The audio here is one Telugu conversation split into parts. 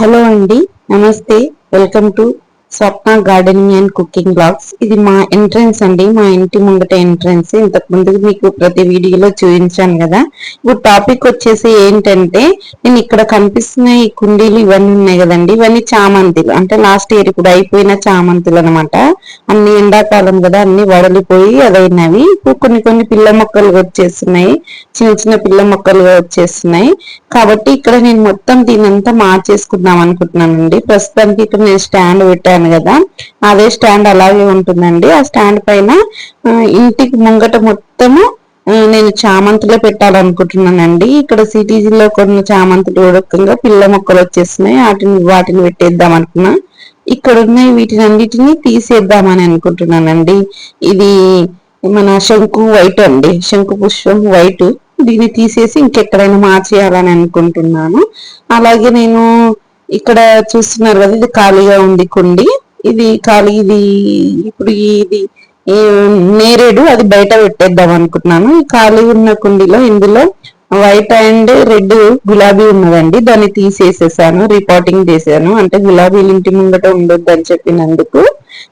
హలో అండి, నమస్తే. Welcome to Swapna gardening and cooking blogs. ఇది మా ఎంట్రన్స్ అండి, మా ఇంటి ముంగట ఎంట్రన్స్. ఇంతకు ముందు మీకు ప్రతి వీడియోలో చూపించాను కదా. ఇప్పుడు టాపిక్ వచ్చేసి ఏంటంటే, నేను ఇక్కడ కనిపిస్తున్న ఈ కుండీలు ఇవన్నీ ఉన్నాయి కదండి, ఇవన్నీ చామంతులు. అంటే లాస్ట్ ఇయర్ ఇప్పుడు అయిపోయిన చామంతులు అనమాట. అన్ని ఎండాకాలం కదా, అన్ని వడలిపోయి అదైనవి. ఇప్పుడు కొన్ని కొన్ని పిల్ల మొక్కలు వచ్చేస్తున్నాయి, చిన్న చిన్న పిల్ల మొక్కలుగా వచ్చేస్తున్నాయి. కాబట్టి ఇక్కడ నేను మొత్తం దీనంతా మార్చేసుకుందాం అనుకుంటున్నానండి. ప్రస్తుతానికి ఇక్కడ నేను స్టాండ్ పెట్టాను కదా, అదే స్టాండ్ అలాగే ఉంటుందండి. ఆ స్టాండ్ పైన ఇంటికి ముంగట మొత్తము నేను చామంతులే పెట్టాలనుకుంటున్నానండి. ఇక్కడ సిటీలో కొన్ని చామంతులు ఉడకంగా పిల్ల మొక్కలు వచ్చేస్తున్నాయి, వాటిని పెట్టేద్దాం అనుకున్నా. ఇక్కడ ఉన్నాయి వీటిని అన్నిటిని తీసేద్దామని అనుకుంటున్నానండి. ఇది మన శంకు వైట్ అండి, శంకు పుష్పం వైట్. దీన్ని తీసేసి ఇంకెక్కడైనా మార్చేయాలని అనుకుంటున్నాను. అలాగే నేను ఇక్కడ చూస్తున్నారు కదా, ఇది ఖాళీగా ఉంది కుండి. ఇది ఖాళీ, ఇప్పుడు ఇది నేరేడు, అది బయట పెట్టేద్దాం అనుకుంటున్నాను. ఈ ఖాళీ ఉన్న కుండీలో ఇందులో వైట్ అండ్ రెడ్ గులాబీ ఉన్నదండి, దాన్ని తీసేసేసాను, రిపోర్టింగ్ చేశాను. అంటే గులాబీలు ఇంటి ముంగట ఉండొద్దు అని చెప్పినందుకు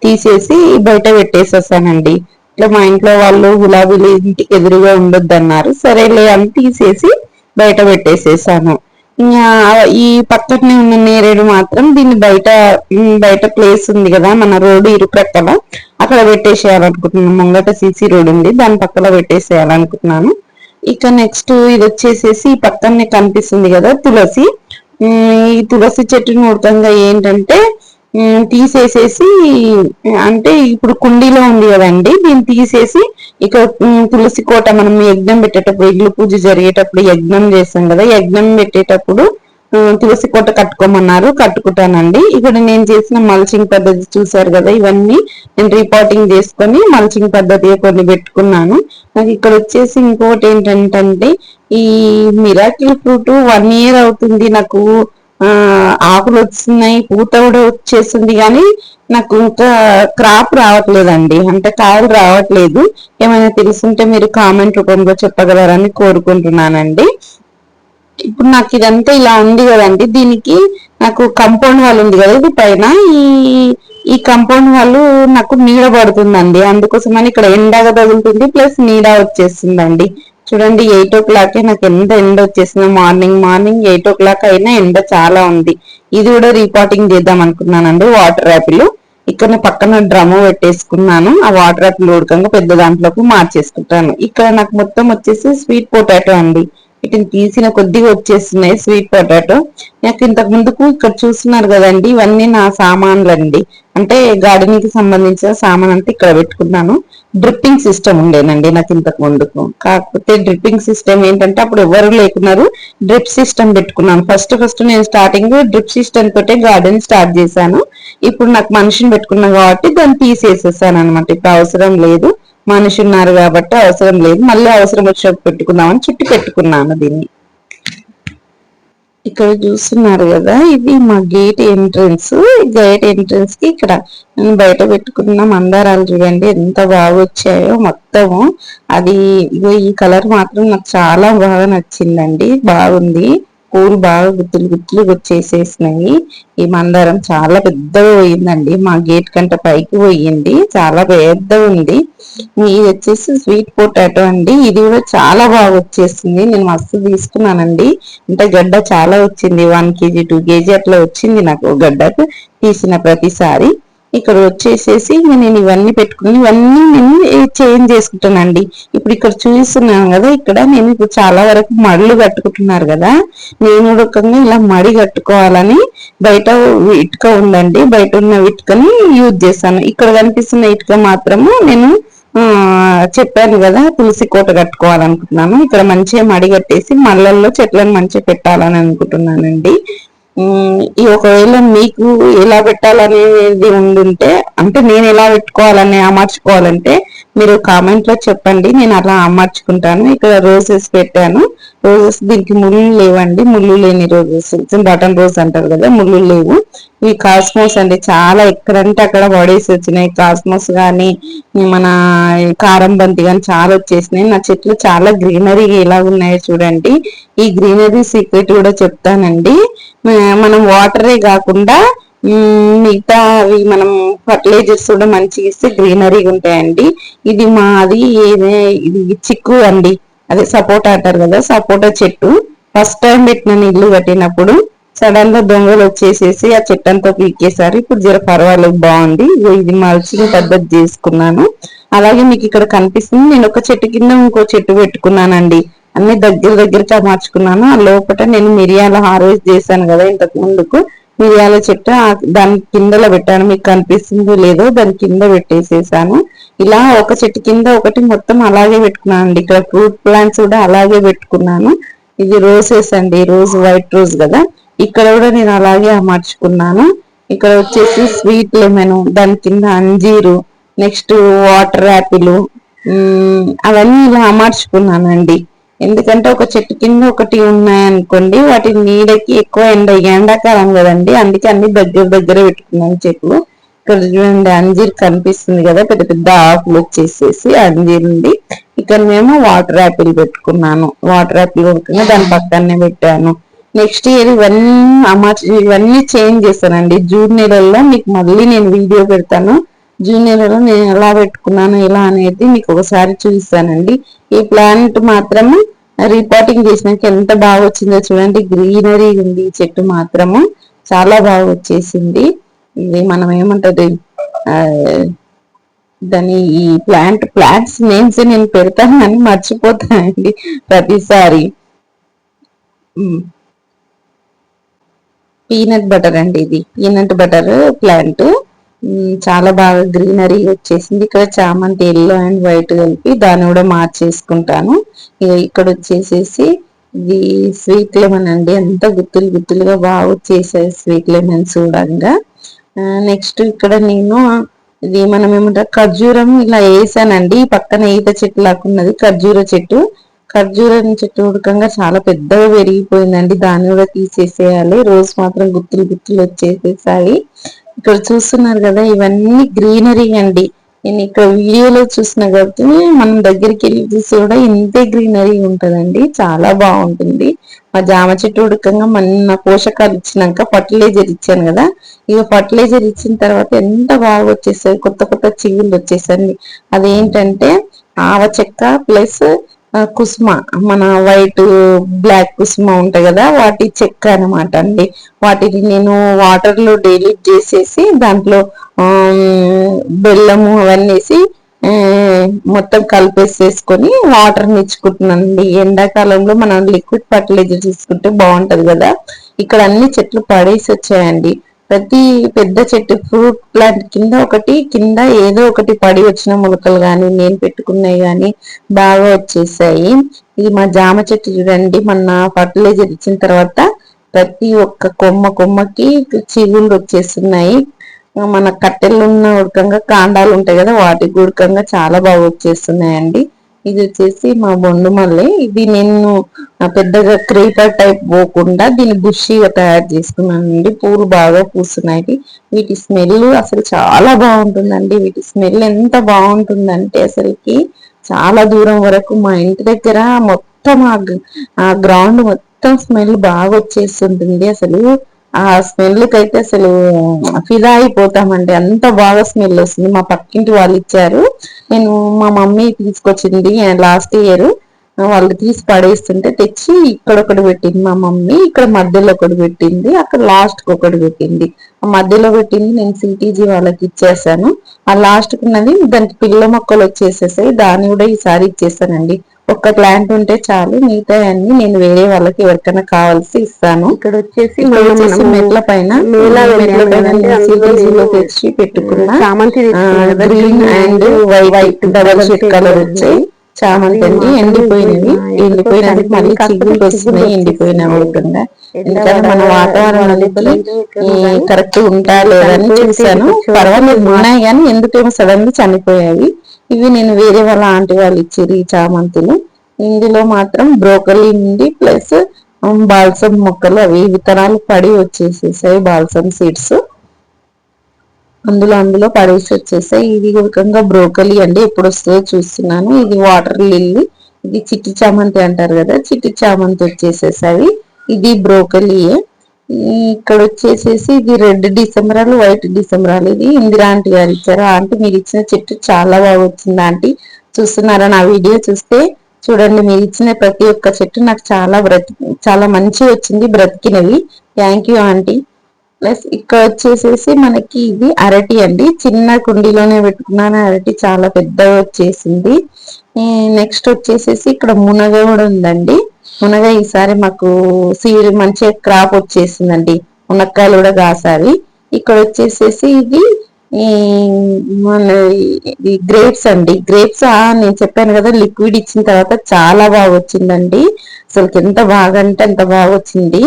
తీసేసి బయట పెట్టేసేసానండి. ఇట్లా మా ఇంట్లో వాళ్ళు గులాబీలు ఇంటికి ఎదురుగా ఉండొద్దు అన్నారు, సరేలే అని తీసేసి బయట పెట్టేసేసాను. ఇంకా ఈ పక్కనే ఉన్న నేరేడు మాత్రం దీన్ని బయట ప్లేస్ ఉంది కదా మన రోడ్డు ఇరుప్రక్కల, అక్కడ పెట్టేసేయాలనుకుంటున్నాను. ముంగట సీసీ రోడ్ ఉంది, దాని పక్కన పెట్టేసేయాలనుకుంటున్నాను. ఇక నెక్స్ట్ ఇది వచ్చేసేసి ఈ పక్కనే కనిపిస్తుంది కదా తులసి. ఈ తులసి చెట్టుని ఉడకంగా ఏంటంటే తీసేసేసి, అంటే ఇప్పుడు కుండీలో ఉంది కదండి, దీన్ని తీసేసి ఇక తులసి కోట మనం యజ్ఞం పెట్టేటప్పుడు, ఇల్లు పూజ జరిగేటప్పుడు యజ్ఞం చేస్తాం కదా, యజ్ఞం పెట్టేటప్పుడు తులసి కోట కట్టుకోమన్నారు, కట్టుకుంటానండి. ఇక్కడ నేను చేసిన మల్చింగ్ పద్ధతి చూసారు కదా, ఇవన్నీ నేను రిపోర్టింగ్ చేసుకొని మల్చింగ్ పద్ధతి కొన్ని పెట్టుకున్నాను. నాకు ఇక్కడ వచ్చేసి ఇంకోటి ఏంటంటే, ఈ మిరాకిల్ ఫ్రూట్ 1 year అవుతుంది నాకు. ఆకులు వస్తున్నాయి, పూత కూడా వచ్చేస్తుంది, కానీ నాకు ఇంకా క్రాప్ రావట్లేదండి, అంటే కాయలు రావట్లేదు. ఏమైనా తెలుసుంటే మీరు కామెంట్ రూపంలో చెప్పగలరని కోరుకుంటున్నానండి. ఇప్పుడు నాకు ఇదంతా ఇలా ఉంది కదండి, దీనికి నాకు కంపౌండ్ వాల్ ఉంది కదా ఇది పైన, ఈ కంపౌండ్ వాళ్ళు నాకు నీడ పడుతుందండి. అందుకోసమని ఇక్కడ ఎండగా తగులుతుంది, ప్లస్ నీడ వచ్చేస్తుందండి. చూడండి 8 o'clock నాకు ఎంత ఎండ వచ్చేసిందో, మార్నింగ్ 8 o'clock అయినా ఎండ చాలా ఉంది. ఇది కూడా రిపోర్టింగ్ చేద్దాం అనుకున్నానండి. వాటర్ యాపిల్ ఇక్కడ పక్కన డ్రమ్ పెట్టేసుకున్నాను, ఆ వాటర్ యాపిల్ ఉడకంగా పెద్ద దాంట్లోకి మార్చేసుకుంటాను. ఇక్కడ నాకు మొత్తం వచ్చేసి స్వీట్ పొటాటో అండి, వీటిని తీసిన కొద్దిగా వచ్చేస్తున్నాయి స్వీట్ పొటాటో. నాకు ఇంతకు ముందుకు ఇక్కడ చూస్తున్నారు కదండి, ఇవన్నీ నా సామాన్లు అండి, అంటే గార్డెనింగ్ కి సంబంధించిన సామాన్ అంతా ఇక్కడ పెట్టుకున్నాను. డ్రిప్పింగ్ సిస్టమ్ ఉండేనండి నాకు ఇంతకు ముందుకు, కాకపోతే డ్రిప్పింగ్ సిస్టమ్ ఏంటంటే అప్పుడు ఎవరు లేకున్నారు, డ్రిప్ సిస్టమ్ పెట్టుకున్నాను. ఫస్ట్ నేను స్టార్టింగ్ డ్రిప్ సిస్టమ్ తోటే గార్డెన్ స్టార్ట్ చేశాను. ఇప్పుడు నాకు మనిషిని పెట్టుకున్నాను కాబట్టి దాన్ని తీసేసేసాను అనమాట. ఇప్పుడు అవసరం లేదు, మనిషి ఉన్నారు కాబట్టి అవసరం లేదు, మళ్ళీ అవసరం వచ్చినప్పుడు పెట్టుకుందామని చుట్టి పెట్టుకున్నాను దీన్ని. ఇక్కడ చూస్తున్నారు కదా, ఇది మా గేట్ ఎంట్రన్స్. గేట్ ఎంట్రన్స్ కి ఇక్కడ నేను బయట పెట్టుకున్న మందారాలు చూడండి ఎంత బాగా వచ్చాయో మొత్తము. అది ఈ కలర్ మాత్రం నాకు చాలా బాగా నచ్చిందండి, బాగుంది. పూలు బాగా గుత్తులు వచ్చేసేసినాయి. ఈ మందారం చాలా పెద్దగా పోయిందండి, మా గేట్ కంటే పైకి పోయింది, చాలా పెద్దగా ఉంది. ఇది వచ్చేసి స్వీట్ పొటాటో అండి, ఇది కూడా చాలా బాగా వచ్చేసింది. నేను మస్తు తీసుకున్నానండి, అంటే గడ్డ చాలా వచ్చింది, 1 kg 2 kg అట్లా వచ్చింది నాకు గడ్డకు తీసిన ప్రతిసారి. ఇక్కడ వచ్చేసేసి నేను ఇవన్నీ పెట్టుకుని ఇవన్నీ నేను చేంజ్ చేసుకుంటానండి. ఇప్పుడు ఇక్కడ చూస్తున్నాను కదా, ఇక్కడ నేను ఇప్పుడు చాలా వరకు మడులు కట్టుకుంటున్నారు కదా, నేను రకంగా ఇలా మడి కట్టుకోవాలని బయట ఇటుక ఉందండి, బయట ఉన్న ఇటుకని యూజ్ చేస్తాను. ఇక్కడ కనిపిస్తున్న ఇటుక మాత్రము నేను చెప్పాను కదా తులసి కోట కట్టుకోవాలనుకుంటున్నాను. ఇక్కడ మంచిగా మడి కట్టేసి మళ్ళల్లో చెట్లను మంచిగా పెట్టాలని అనుకుంటున్నానండి. ఈ ఒకవేళ మీకు ఎలా పెట్టాలనేది ఉండుంటే, అంటే నేను ఎలా పెట్టుకోవాలని అమర్చుకోవాలంటే మీరు కామెంట్ లో చెప్పండి, నేను అలా అమర్చుకుంటాను. ఇక్కడ రోజెస్ పెట్టాను. రోజెస్ దీనికి ముళ్ళు లేవండి, ముళ్ళు లేని రోజెస్, బటన్ రోజ్ అంటారు కదా, ముళ్ళు లేవు. ఈ కాస్మోస్ అండి, చాలా ఎక్కడంటే అక్కడ పడేసి వచ్చినాయి. కాస్మోస్ గానీ మన కారం బంతి గాని చాలా వచ్చేసినాయి. నా చెట్లు చాలా గ్రీనరీ ఎలా ఉన్నాయో చూడండి. ఈ గ్రీనరీ సీక్రెట్ కూడా చెప్తానండి. మనం వాటరే కాకుండా మిగతా అవి మనం ఫర్టిలైజర్స్ కూడా మంచిగా ఇస్తే గ్రీనరీగా ఉంటాయండి. ఇది మాది ఇది చిక్కు అండి, అదే సపోటా అంటారు కదా, సపోటా చెట్టు. ఫస్ట్ టైం పెట్టిన ఇల్లు కట్టినప్పుడు సడన్ గా దొంగలు వచ్చేసేసి ఆ చెట్టు అంతా పీకేశారు. ఇప్పుడు జర పర్వాలేదు, బాగుంది. ఇది మల్చింగ్ పద్ధతి చేసుకున్నాను. అలాగే మీకు ఇక్కడ కనిపిస్తుంది, నేను ఒక చెట్టు కింద ఇంకో చెట్టు పెట్టుకున్నానండి. అన్ని దగ్గర దగ్గరగా మార్చుకున్నాను. ఆ లోపల నేను మిరియాల హార్వెస్ట్ చేశాను కదా ఇంతకు ముందుకు, మిరియాల చెట్టు దాని కిందలో పెట్టాను. మీకు కనిపిస్తుందో లేదో, దాని కింద పెట్టేసేసాను. ఇలా ఒక చెట్టు కింద ఒకటి మొత్తం అలాగే పెట్టుకున్నాను అండి. ఇక్కడ ఫ్రూట్ ప్లాంట్స్ కూడా అలాగే పెట్టుకున్నాను. ఇది రోసెస్ అండి, రోజ్ వైట్ రోజ్ కదా, ఇక్కడ కూడా నేను అలాగే అమర్చుకున్నాను. ఇక్కడ వచ్చేసి స్వీట్ లెమన్, దాని కింద అంజీరు, నెక్స్ట్ వాటర్ యాపిల్, అవన్నీ ఇలా అమర్చుకున్నానండి. ఎందుకంటే ఒక చెట్టు కింద ఒకటి ఉన్నాయనుకోండి, వాటి నీడకి ఎక్కువ ఎండాకాలం కదండి, అందుకే అన్ని దగ్గర దగ్గర పెట్టుకున్నాను చెట్లు. ఇక్కడ చూడండి అంజీర్ కనిపిస్తుంది కదా, పెద్ద పెద్ద ఆకులు వచ్చేసేసి అంజీర్ ఉంది. ఇక్కడ మేము వాటర్ యాపిల్ పెట్టుకున్నాను. వాటర్ యాపిల్ కొనుక్కుని దాని పక్కనే పెట్టాను. నెక్స్ట్ ఇయర్ ఇవన్నీ చేంజ్ చేస్తానండి. జూన్ నెలలో మీకు మళ్ళీ నేను వీడియో పెడతాను. జూన్ నెలలో నేను ఎలా పెట్టుకున్నాను ఎలా అనేది మీకు ఒకసారి చూపిస్తానండి. ఈ ప్లాంట్ మాత్రము రీపాటింగ్ చేసినాక ఎంత బాగా వచ్చిందో చూడండి. గ్రీనరీ ఉంది, చెట్టు మాత్రము చాలా బాగా వచ్చేసింది. ఇది మనం ఏమంటది దాని ఈ ప్లాంట్స్ నేమ్స్ నేను పెడతాను అని మర్చిపోతానండి ప్రతిసారి. పీనట్ బటర్ అండి, ఇది పీనట్ బటర్ ప్లాంట్. చాలా బాగా గ్రీనరీ వచ్చేసింది. ఇక్కడ చామంతి ఎల్లో అండ్ వైట్ కలిపి దాన్ని కూడా మార్చేసుకుంటాను. ఇక్కడ వచ్చేసేసి ఇది స్వీట్ లెమన్ అండి, ఎంత గుత్తులు గుత్తులుగా బాగా వచ్చేసాయి స్వీట్ లెమన్ చూడంగా. నెక్స్ట్ ఇక్కడ నేను ఇది మనం ఏమంటారు ఖర్జూరం ఇలా వేసానండి. పక్కన ఈత చెట్టు లాక్కున్నది ఖర్జూర చెట్టు. ఖర్జూరం చెట్టు ఉడకంగా చాలా పెద్దగా పెరిగిపోయిందండి, దాన్ని కూడా తీసేసేయాలి. రోజు మాత్రం గుత్తులు గుత్తులు వచ్చేసేసాయి. ఇక్కడ చూస్తున్నారు కదా, ఇవన్నీ గ్రీనరీ అండి. నేను ఇక్కడ వీడియోలో చూసిన కాబట్టి మనం దగ్గరికి వెళ్ళి చూసి కూడా ఇంతే గ్రీనరీ ఉంటదండి, చాలా బాగుంటుంది. మా జామ చెట్టు ఉడకంగా మన పోషకాలు ఇచ్చినాక ఫర్టిలైజర్ ఇచ్చాను కదా, ఇక ఫర్టిలైజర్ ఇచ్చిన తర్వాత ఎంత బాగా వచ్చేసాయి, కొత్త కొత్త చిగుళ్ళు వచ్చేసండి. అదేంటంటే ఆవ చెక్క ప్లస్ కుసుమ, మన వైట్ బ్లాక్ కుసుమ ఉంటాయి కదా, వాటి చెక్క అనమాట అండి. వాటిని నేను వాటర్ లో డైల్యూట్ చేసేసి దాంట్లో బెల్లము అవన్నీ వేసి మొత్తం కలిపేసేసుకొని వాటర్ ఇచ్చుకుంటున్నానండి. ఎండాకాలంలో మనం లిక్విడ్ ఫర్టిలైజర్ తీసుకుంటే బాగుంటది కదా. ఇక్కడ అన్ని చెట్లు పడేసి వచ్చాయండి. ప్రతి పెద్ద చెట్టు ఫ్రూట్ ప్లాంట్ కింద ఒకటి, కింద ఏదో ఒకటి పడి వచ్చిన మొలకలు గాని నేను పెట్టుకున్నాయి గాని బాగా వచ్చేసాయి. ఇది మా జామ చెట్టు చూడండి, మొన్న ఫర్టిలైజర్ ఇచ్చిన తర్వాత ప్రతి ఒక్క కొమ్మకి చిగుళ్ళు వచ్చేస్తున్నాయి. మన కట్టెలు ఉన్న ఉడకంగా కాండాలు ఉంటాయి కదా, వాటి ఉడకంగా చాలా బాగా వచ్చేస్తున్నాయండి. ఇది వచ్చేసి మా బొండు మల్లె. ఇది నేను పెద్దగా క్రీపర్ టైప్ పోకుండా దీన్ని బుషిగా తయారు చేసుకున్నానండి. పూలు బాగా పూస్తున్నాయి. వీటి స్మెల్ అసలు చాలా బాగుంటుందండి. వీటి స్మెల్ ఎంత బాగుంటుందంటే అసలుకి చాలా దూరం వరకు మా ఇంటి దగ్గర మొత్తం ఆ గ్రౌండ్ మొత్తం స్మెల్ బాగా వచ్చేస్తుంటుంది. అసలు ఆ స్మెల్ కైతే అసలు ఫిదా అయిపోతామండి, అంత బాగా స్మెల్ వస్తుంది. మా పక్కింటి వాళ్ళు ఇచ్చారు, నేను మా మమ్మీ తీసుకొచ్చింది లాస్ట్ ఇయర్. వాళ్ళు తీసి పడేస్తుంటే తెచ్చి ఇక్కడ ఒకటి పెట్టింది మా మమ్మీ, ఇక్కడ మధ్యలో ఒకటి పెట్టింది, అక్కడ లాస్ట్ కి ఒకటి పెట్టింది. ఆ మధ్యలో పెట్టింది నేను సిటీజీ వాళ్ళకి ఇచ్చేసాను. ఆ లాస్ట్ కున్నది దానికి పిల్ల మొక్కలు వచ్చేసేసాయి, దాన్ని కూడా ఈసారి ఇచ్చేసానండి. ఒక్క ప్లాంట్ ఉంటే చాలు, మిగతా అన్ని నేను వేరే వాళ్ళకి ఎవరికైనా కావాల్సి ఇస్తాను. ఇక్కడ వచ్చేసి మెట్ల పైన తెచ్చి పెట్టుకున్న green and white double shade colour వచ్చాయి చామంతి అండి. ఎండిపోయినది మళ్ళీ చిగుళ్ళు వస్తున్నాయి ఎండిపోయిన ఉండకుండా. ఎందుకంటే మన వాతావరణానికి కరెక్ట్ ఉంటా లేదని చూసాను. పర్వాలేదు ఉన్నాయి కానీ ఎందుకేమో సడన్ గా చనిపోయాయి. ఇవి నేను వేరే వాళ్ళ ఆంటీ వాళ్ళు ఇచ్చారు ఈ చామంతులు. ఇందులో మాత్రం బ్రోకలీ ఉంది, ప్లస్ బాల్సమ్ మొక్కలు అవి విత్తనాలు పడి వచ్చేసేసాయి, బాల్సమ్ సీడ్స్ అందులో పడేసి వచ్చేసాయి. ఇది రకంగా బ్రోకలీ అండి, ఎప్పుడు వస్తుందో చూస్తున్నాను. ఇది వాటర్ లిల్లీ, ఇది చిట్టి చామంతి అంటారు కదా, చిట్టి చామంతి వచ్చేసేసాయి. ఇది బ్రోకలీయే. ఇక్కడ వచ్చేసేసి ఇది రెడ్ డిసెంబరాలు, వైట్ డిసెంబరాలు. ఇది ఇందిరా ఆంటీ గారు ఇచ్చారు. ఆంటీ మీరు ఇచ్చిన చెట్టు చాలా బాగా వచ్చింది ఆంటీ. చూస్తున్నారా నా వీడియో చూస్తే? చూడండి, మీరు ఇచ్చిన ప్రతి ఒక్క చెట్టు నాకు చాలా మంచి వచ్చింది, బ్రతికినవి. Thank you aunty. ప్లస్ ఇక్కడ వచ్చేసేసి మనకి ఇది అరటి అండి, చిన్న కుండీలోనే పెట్టుకున్నాను, అరటి చాలా పెద్దగా వచ్చేసింది. నెక్స్ట్ వచ్చేసేసి ఇక్కడ మునగ కూడా ఉందండి. మునగ ఈసారి మాకు సీడ్ మంచిగా క్రాప్ వచ్చేసిందండి, మునక్కాయలు కూడా కాసావి. ఇక్కడ వచ్చేసేసి ఇది ఈ మన గ్రేప్స్ అండి. గ్రేప్స్ నేను చెప్పాను కదా, లిక్విడ్ ఇచ్చిన తర్వాత చాలా బాగా వచ్చిందండి. అసలు ఎంత బాగా అంటే అంత బాగా వచ్చింది.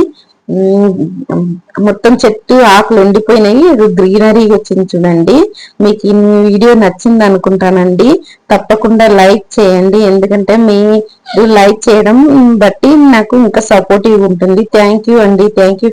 మొత్తం చెట్టు ఆకులు ఉండిపోయినాయి, గ్రీనరీ వచ్చింది చూడండి. మీకు ఈ వీడియో నచ్చింది అనుకుంటానండి. తప్పకుండా లైక్ చేయండి, ఎందుకంటే మీరు లైక్ చేయడం బట్టి నాకు ఇంకా సపోర్టివ్ ఉంటుంది. థ్యాంక్ యూ అండి, థ్యాంక్ యూ.